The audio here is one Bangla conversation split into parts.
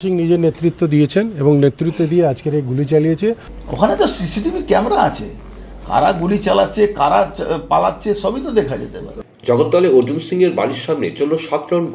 সিং নিজের নেতৃত্ব দিয়েছেন এবং নেতৃত্ব দিয়ে আজকের এই গুলি চালিয়েছে। ওখানে তো সিসিটিভি ক্যামেরা আছে, কারা গুলি চালাচ্ছে, কারা পালাচ্ছে সবই তো দেখা যেতে পারে। জগদ্দলে অর্জুন সিং এর বাড়ির সামনে চলল 7 রাউন্ড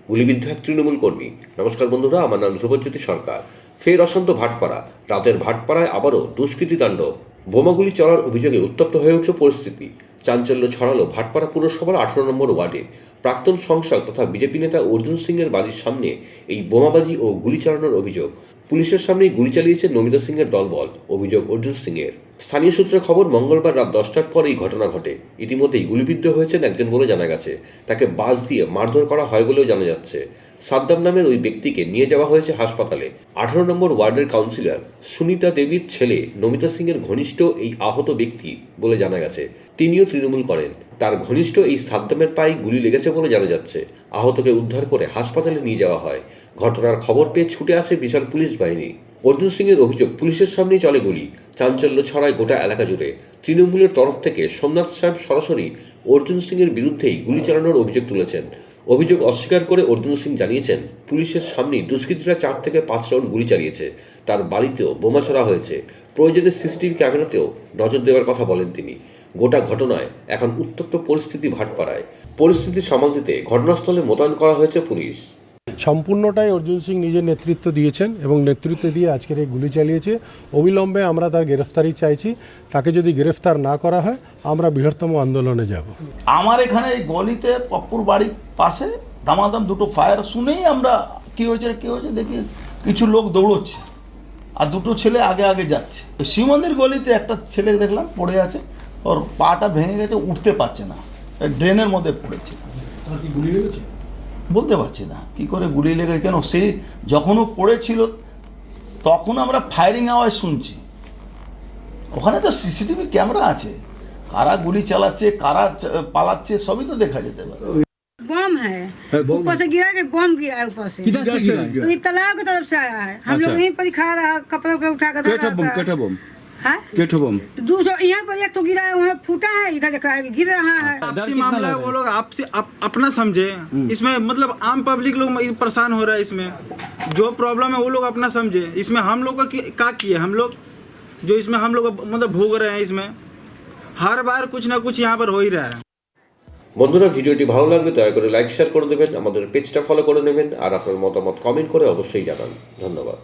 গুলিবিদ্ধ এক তৃণমূল কর্মী। নমস্কার বন্ধুরা, আমার নাম ধ্রুবজ্যোতি সরকার। ফের অশান্ত ভাটপাড়া। রাতের ভাটপাড়ায় আবারও দুষ্কৃতী তাণ্ডব। বোমাগুলি চলার অভিযোগে উত্তপ্ত হয়ে উঠল পরিস্থিতি। চাঞ্চল্য ছড়ালো ভাটপাড়া পুরসভার 18 নম্বর ওয়ার্ডে। প্রাক্তন সাংসদ তথা বিজেপি নেতা অর্জুন সিং এর বাড়ির সামনে এই বোমাবাজি ও গুলি চালানোর অভিযোগ। পুলিশের সামনেই গুলি চালিয়েছে নমিতা সিং এর দলবল। অভিযোগ অর্জুন সিং এর। স্থানীয় সূত্রে খবর, মঙ্গলবার রাত 10টার পর এই ঘটনা ঘটে। ইতিমধ্যেই গুলিবিদ্ধ হয়েছেন একজন বলে জানা গেছে। তাকে বাস দিয়ে মারধর করা হয় বলেও জানা যাচ্ছে। সাদ্দাম নামের ওই ব্যক্তিকে নিয়ে যাওয়া হয়েছে হাসপাতালে। 18 নম্বর ওয়ার্ডের কাউন্সিলর সুনিতা দেবীর ছেলে নমিতা সিং এর ঘনিষ্ঠ এই আহত ব্যক্তি বলে জানা গেছে। তিনিও তৃণমূল করেন। তার ঘনিষ্ঠ এই সাদ্দামের পায়ে গুলি লেগেছে বলে জানা যাচ্ছে। আহতকে উদ্ধার করে হাসপাতালে নিয়ে যাওয়া হয়। ঘটনার খবর পেয়ে ছুটে আসে বিশাল পুলিশ বাহিনী। অর্জুন সিং এর অভিযোগ, পুলিশের সামনেই চলে গুলি। চাঞ্চল্য ছড়ায় গোটা এলাকা জুড়ে। তৃণমূলের তরফ থেকে সোমনাথ সাহেব সরাসরি অর্জুন সিং এর বিরুদ্ধেই গুলি চালানোর অভিযোগ তুলেছেন। অভিযোগ অস্বীকার করে অর্জুন সিং জানিয়েছেন, পুলিশের সামনেই দুষ্কৃতীরা 4 থেকে 5 রাউন্ড গুলি চালিয়েছে। তার বাড়িতেও বোমা ছোড়া হয়েছে। প্রয়োজনে সিসিটিভি ক্যামেরাতেও নজর দেওয়ার কথা বলেন তিনি। গোটা ঘটনায় এখন উত্তপ্ত পরিস্থিতি ভাটপাড়ায়। পরিস্থিতি সামাল দিতে ঘটনাস্থলে মোতায়েন করা হয়েছে পুলিশ। সম্পূর্ণটাই অর্জুন সিং নিজের নেতৃত্ব দিয়েছেন এবং নেতৃত্ব দিয়ে আজকের এই গুলি চালিয়েছে। অবিলম্বে আমরা তার গ্রেফতারি চাইছি। তাকে যদি গ্রেফতার না করা হয় আমরা বৃহত্তম আন্দোলনে যাব। আমার এখানে এই গলিতে পপ্পুর বাড়ির পাশে দামাদাম দুটো ফায়ার শুনেই আমরা কী হয়েছে দেখি কিছু লোক দৌড়চ্ছে আর দুটো ছেলে আগে আগে যাচ্ছে। শিবমন্দির গলিতে একটা ছেলে দেখলাম পড়ে আছে, ওর পাটা ভেঙে গেছে, উঠতে পারছে না, ড্রেনের মধ্যে পড়েছে। গুলি লেগেছে বলতে পারছি না কী করে গুলি লেগে, কেন সে যখনও পড়েছিল তখন আমরা ফায়ারিং আওয়াজ শুনছি। ওখানে তো সিসিটিভি ক্যামেরা আছে, কারা গুলি চালাচ্ছে, কারা পালাচ্ছে সবই তো দেখা যেতে পারে। बम है, ऊपर से गिरा के बम गिरा है, ऊपर से किधर से गिरा? ये तालाब की तरफ से आया है। हम लोग यहीं पर ही खड़ा रहा, कपड़ा उपड़ा उठा कर केठो बम है केठो बम दूसरा यहाँ पर एक तो गिरा है, वहाँ फूटा है, इधर देख रहा है गिर रहा है। आपसी मामला है, वो लोग आपसे अपना समझे। इसमें मतलब आम पब्लिक लोग परेशान हो रहा है। इसमें जो प्रॉब्लम है वो लोग अपना समझे। इसमें हम लोग का किए, हम लोग जो इसमें हम लोग मतलब भोग रहे हैं। इसमें हर बार कुछ ना कुछ यहाँ पर हो ही रहा है। বন্ধুরা, ভিডিওটি ভালো লাগলে দয়া করে লাইক শেয়ার করে দেবেন, আমাদের পেজটা ফলো করে নেবেন আর আপনার মতামত কমেন্ট করে অবশ্যই জানান। ধন্যবাদ।